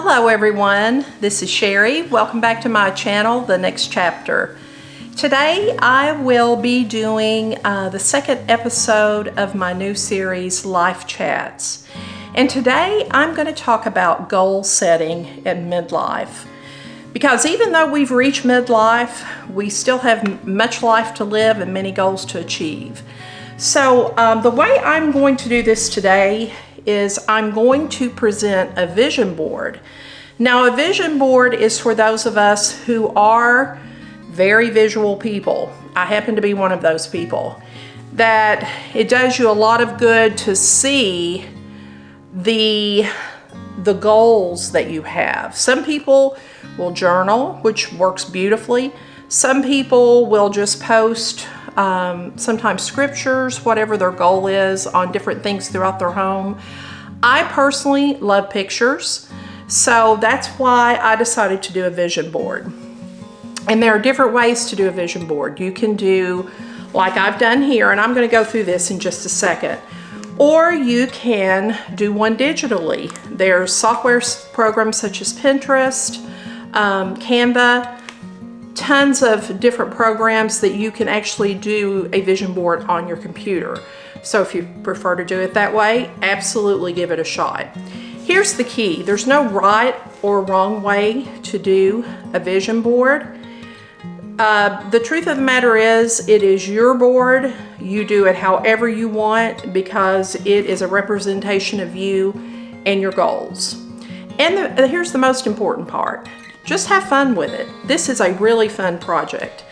Hello everyone, this is Sherry. Welcome back to my channel, The Next Chapter. Today I will be doing the second episode of my new series, Life Chats. And today I'm going to talk about goal setting at midlife. Because even though we've reached midlife, we still have much life to live and many goals to achieve. So the way I'm going to do this today is I'm going to present a vision board. Now, a vision board is for those of us who are very visual people. I happen to be one of those people. That it does you a lot of good to see the goals that you have. Some people will journal, which works beautifully. Some people will just post sometimes scriptures, whatever their goal is, on different things throughout their home. I personally love pictures, so that's why I decided to do a vision board. And there are different ways to do a vision board. You can do like I've done here, and I'm going to go through this in just a second. Or you can do one digitally. There's software programs such as Pinterest, Canva, tons of different programs that you can actually do a vision board on your computer. So if you prefer to do it that way, absolutely give it a shot. Here's the key. There's no right or wrong way to do a vision board. The truth of the matter is, it is your board. You do it however you want because it is a representation of you and your goals. And here's the most important part. Just have fun with it. This is a really fun project.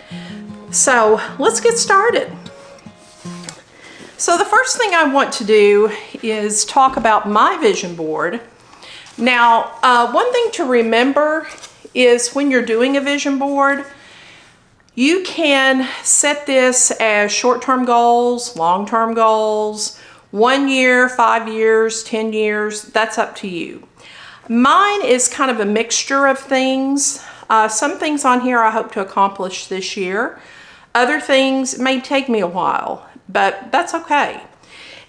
So let's get started. So the first thing I want to do is talk about my vision board. Now, one thing to remember is when you're doing a vision board, you can set this as short-term goals, long-term goals, 1 year, 5 years, 10 years, that's up to you. Mine is kind of a mixture of things. Some things on here I hope to accomplish this year. Other things may take me a while, but that's okay.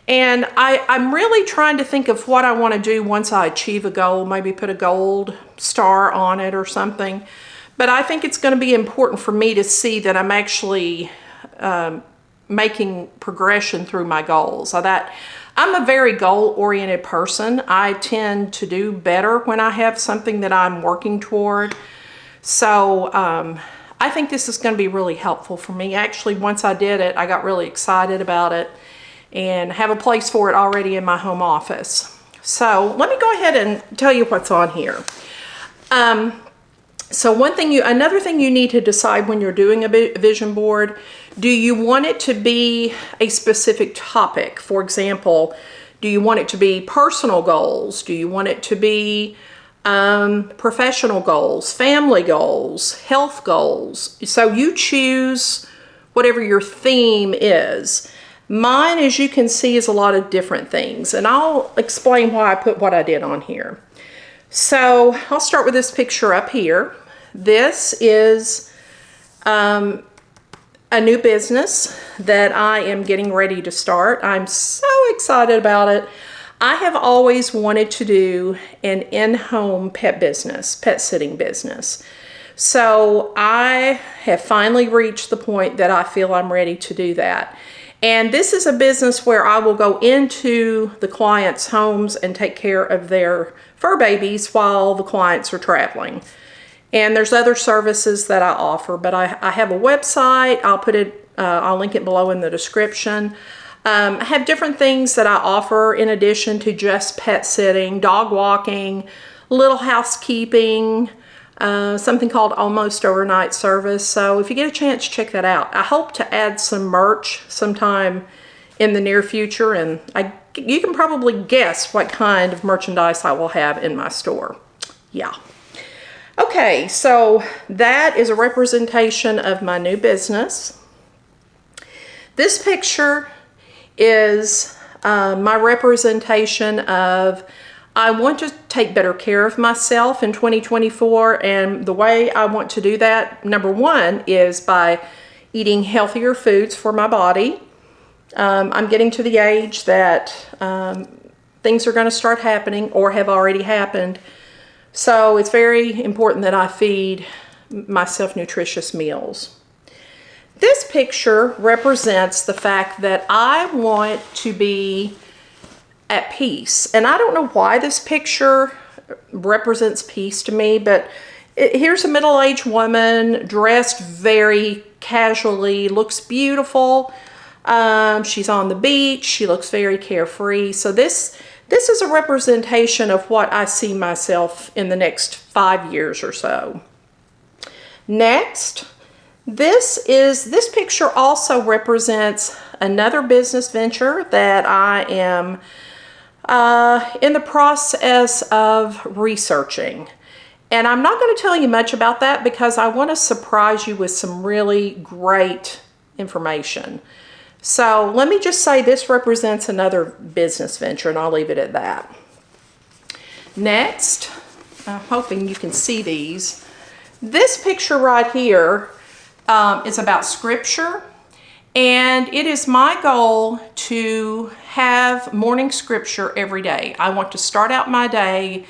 And I'm really trying to think of what I want to do once I achieve a goal, maybe put a gold star on it or something. But I think it's going to be important for me to see that I'm actually making progression through my goals. So that I'm a very goal-oriented person. I tend to do better when I have something that I'm working toward. So I think this is going to be really helpful for me. Actually, once I did it, I got really excited about it and have a place for it already in my home office. So let me go ahead and tell you what's on here. So another thing you need to decide when you're doing a vision board, do you want it to be a specific topic? For example, do you want it to be personal goals? Do you want it to be professional goals, family goals, health goals? So you choose whatever your theme is. Mine, as you can see, is a lot of different things, and I'll explain why I put what I did on here. So I'll start with this picture up here. This is a new business that I am getting ready to start. I'm so excited about it. I have always wanted to do an in-home pet sitting business. So I have finally reached the point that I feel I'm ready to do that. And this is a business where I will go into the clients' homes and take care of their fur babies while the clients are traveling. And there's other services that I offer, but I have a website. I'll link it below in the description. I have different things that I offer in addition to just pet sitting, dog walking, little housekeeping, something called Almost Overnight Service. So if you get a chance, check that out. I hope to add some merch sometime in the near future, and you can probably guess what kind of merchandise I will have in my store. Yeah. Okay, so that is a representation of my new business. This picture is my representation of I want to take better care of myself in 2024, and the way I want to do that, number one, is by eating healthier foods for my body. I'm getting to the age that things are going to start happening or have already happened So it's very important that I feed myself nutritious meals. This picture represents the fact that I want to be at peace. And I don't know why this picture represents peace to me, but here's a middle-aged woman dressed very casually, looks beautiful. She's on the beach. She looks very carefree. So this is a representation of what I see myself in the next 5 years or so. Next, this picture also represents another business venture that I am in the process of researching. And I'm not going to tell you much about that because I want to surprise you with some really great information. So let me just say this represents another business venture, and I'll leave it at that. Next, I'm hoping you can see these. This picture right here is about scripture, and it is my goal to have morning scripture every day. I want to start out my day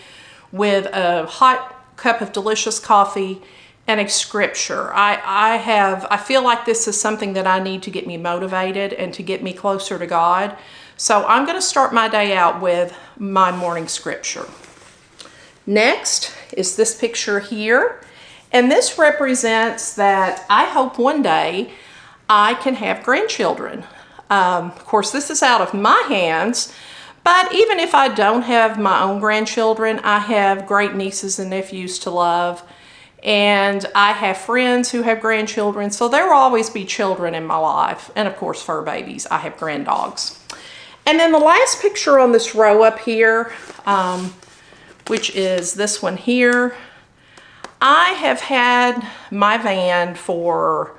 with a hot cup of delicious coffee and a scripture. I feel like this is something that I need to get me motivated and to get me closer to God. So I'm going to start my day out with my morning scripture. Next is this picture here. And this represents that I hope one day I can have grandchildren. Of course, this is out of my hands, but even if I don't have my own grandchildren, I have great nieces and nephews to love. And I have friends who have grandchildren, so there will always be children in my life. And of course, fur babies. I have granddogs. And then the last picture on this row up here, which is this one here. I have had my van for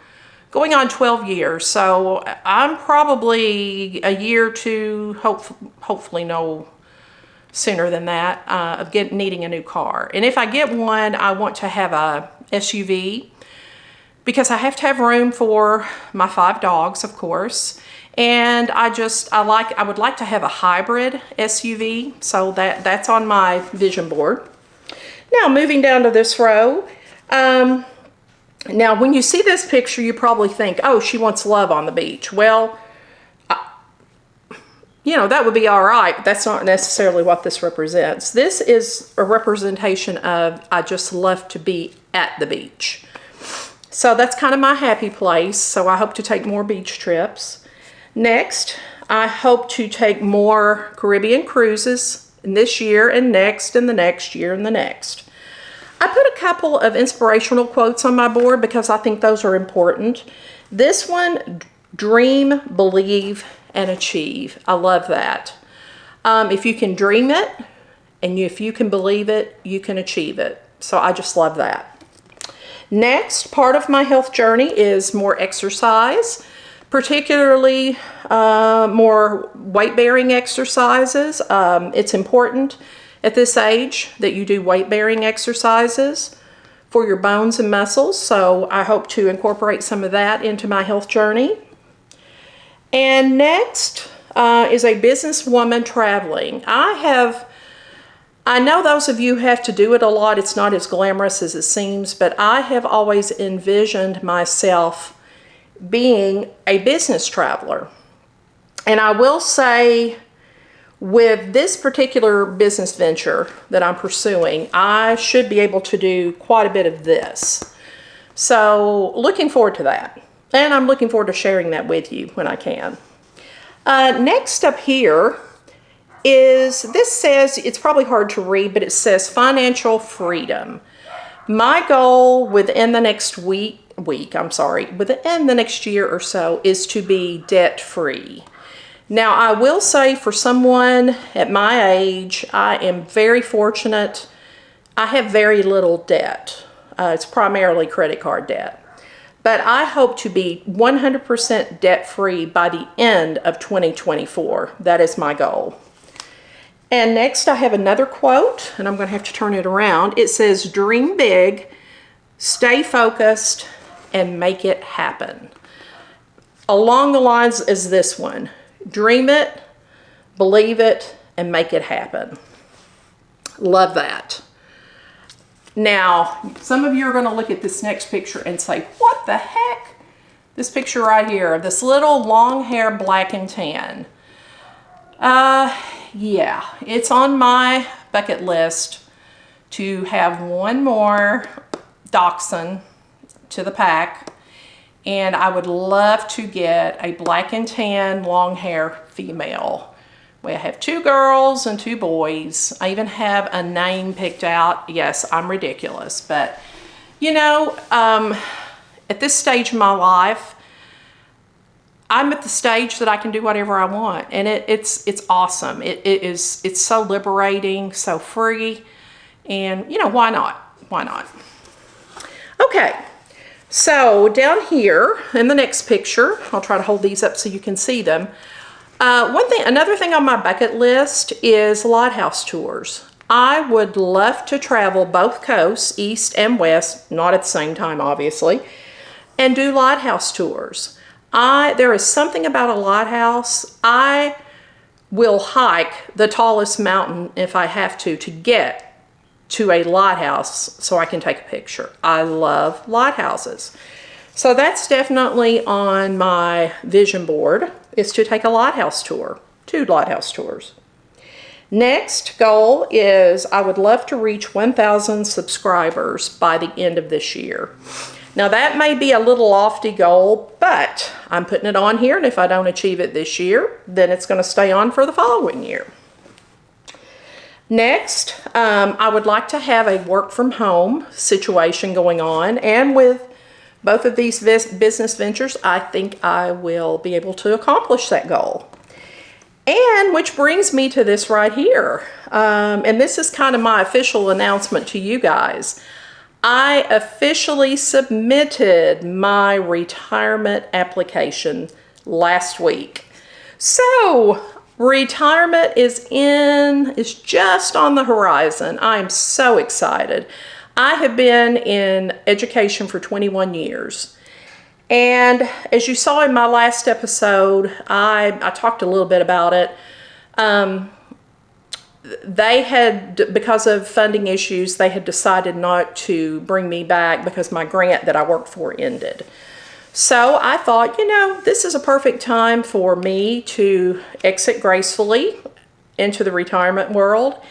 going on 12 years, so I'm probably a year or two, hopefully no sooner than that, of needing a new car. And if I get one, I want to have a SUV because I have to have room for my 5 dogs, of course. And I would like to have a hybrid SUV, so that's on my vision board. Now moving down to this row. Now when you see this picture, you probably think, oh, she wants love on the beach. Well, you know, that would be all right. That's not necessarily what this represents. This is a representation of I just love to be at the beach. So that's kind of my happy place. So I hope to take more beach trips. Next, I hope to take more Caribbean cruises this year and next and the next year and the next. I put a couple of inspirational quotes on my board because I think those are important. This one, dream, believe, and achieve. I love that. If you can dream it and if you can believe it, you can achieve it. So I just love that. Next, part of my health journey is more exercise, particularly more weight-bearing exercises. It's important at this age that you do weight-bearing exercises for your bones and muscles. So I hope to incorporate some of that into my health journey. And next is a businesswoman traveling. I know those of you have to do it a lot. It's not as glamorous as it seems, but I have always envisioned myself being a business traveler. And I will say, with this particular business venture that I'm pursuing, I should be able to do quite a bit of this. So looking forward to that. And I'm looking forward to sharing that with you when I can. Next up here is, this says, it's probably hard to read, but it says financial freedom. My goal within the next within the next year or so is to be debt-free. Now, I will say for someone at my age, I am very fortunate. I have very little debt. It's primarily credit card debt. But I hope to be 100% debt-free by the end of 2024. That is my goal. And next I have another quote, and I'm going to have to turn it around. It says, dream big, stay focused, and make it happen. Along the lines as this one. Dream it, believe it, and make it happen. Love that. Now, some of you are going to look at this next picture and say, what the heck? This picture right here of this little long hair black and tan. Yeah, it's on my bucket list to have one more dachshund to the pack. And I would love to get a black and tan long hair female. We have 2 girls and 2 boys. I even have a name picked out. Yes, I'm ridiculous, but you know, at this stage of my life, I'm at the stage that I can do whatever I want, and it's awesome. It's so liberating, so free, and you know, why not? Why not? Okay, so down here in the next picture, I'll try to hold these up so you can see them. Another thing on my bucket list is lighthouse tours. I would love to travel both coasts, east and west, not at the same time, obviously, and do lighthouse tours. There is something about a lighthouse. I will hike the tallest mountain if I have to get to a lighthouse so I can take a picture. I love lighthouses. So that's definitely on my vision board, is to take a lighthouse tour, 2 lighthouse tours. Next goal is I would love to reach 1,000 subscribers by the end of this year. Now that may be a little lofty goal, but I'm putting it on here, and if I don't achieve it this year, then it's going to stay on for the following year. Next, I would like to have a work from home situation going on, and with both of these business ventures, I think I will be able to accomplish that goal. And which brings me to this right here. And this is kind of my official announcement to you guys. I officially submitted my retirement application last week. So retirement is just on the horizon. I am so excited. I have been in education for 21 years. And as you saw in my last episode, I talked a little bit about it. They had, because of funding issues, they had decided not to bring me back because my grant that I worked for ended. So I thought, you know, this is a perfect time for me to exit gracefully into the retirement world,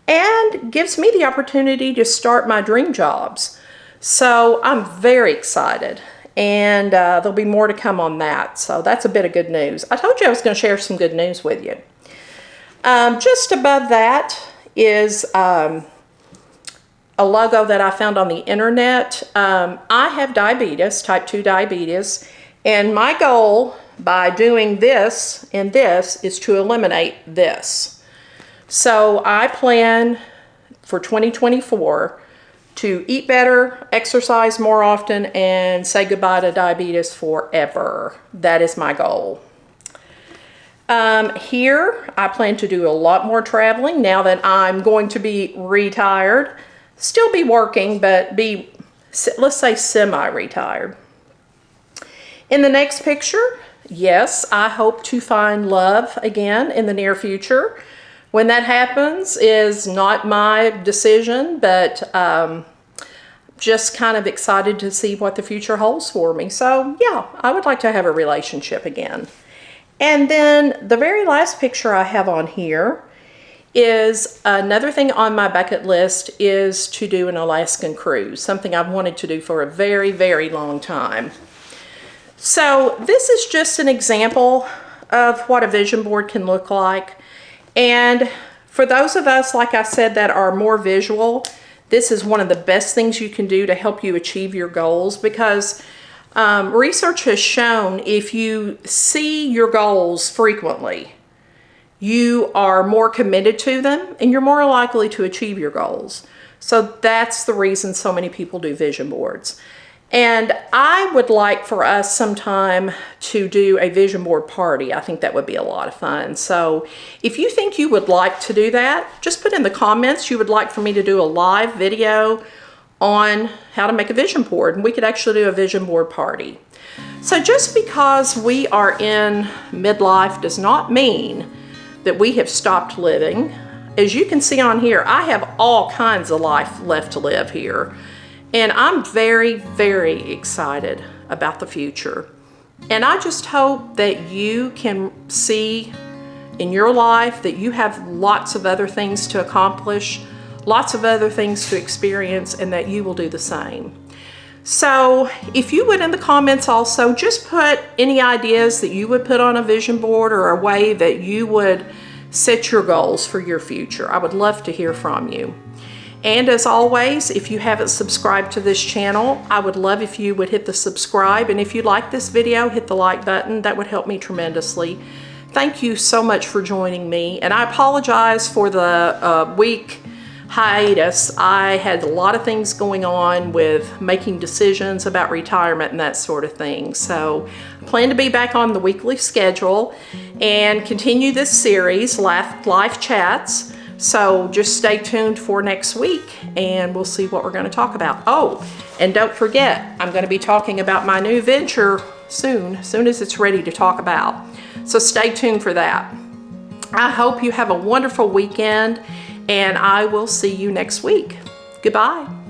and gives me the opportunity to start my dream jobs. So I'm very excited, and there'll be more to come on that. So that's a bit of good news. I told you I was going to share some good news with you. Just above that is a logo that I found on the internet. I have diabetes, type 2 diabetes, and my goal by doing this and this is to eliminate this. So I plan for 2024 to eat better, exercise more often, and say goodbye to diabetes forever. That is my goal. Here, I plan to do a lot more traveling now that I'm going to be retired. Still be working, but be, let's say, semi-retired. In the next picture, yes, I hope to find love again in the near future. When that happens is not my decision, but just kind of excited to see what the future holds for me. So yeah, I would like to have a relationship again. And then the very last picture I have on here is another thing on my bucket list is to do an Alaskan cruise, something I've wanted to do for a very, very long time. So this is just an example of what a vision board can look like. And for those of us, like I said, that are more visual, this is one of the best things you can do to help you achieve your goals, because research has shown if you see your goals frequently, you are more committed to them and you're more likely to achieve your goals. So that's the reason so many people do vision boards. And I would like for us sometime to do a vision board party. I think that would be a lot of fun. So if you think you would like to do that, just put in the comments you would like for me to do a live video on how to make a vision board, and we could actually do a vision board party. So just because we are in midlife does not mean that we have stopped living. as you can see on here, I have all kinds of life left to live here. And I'm very, very excited about the future. And I just hope that you can see in your life that you have lots of other things to accomplish, lots of other things to experience, and that you will do the same. So if you would, in the comments also, just put any ideas that you would put on a vision board or a way that you would set your goals for your future. I would love to hear from you. And as always, if you haven't subscribed to this channel, I would love if you would hit the subscribe. And if you like this video, hit the like button. That would help me tremendously. Thank you so much for joining me. And I apologize for the week hiatus. I had a lot of things going on with making decisions about retirement and that sort of thing. So I plan to be back on the weekly schedule and continue this series, Life Chats. So just stay tuned for next week and we'll see what we're going to talk about. Oh, and don't forget, I'm going to be talking about my new venture soon as it's ready to talk about. So stay tuned for that. I hope you have a wonderful weekend and I will see you next week. Goodbye.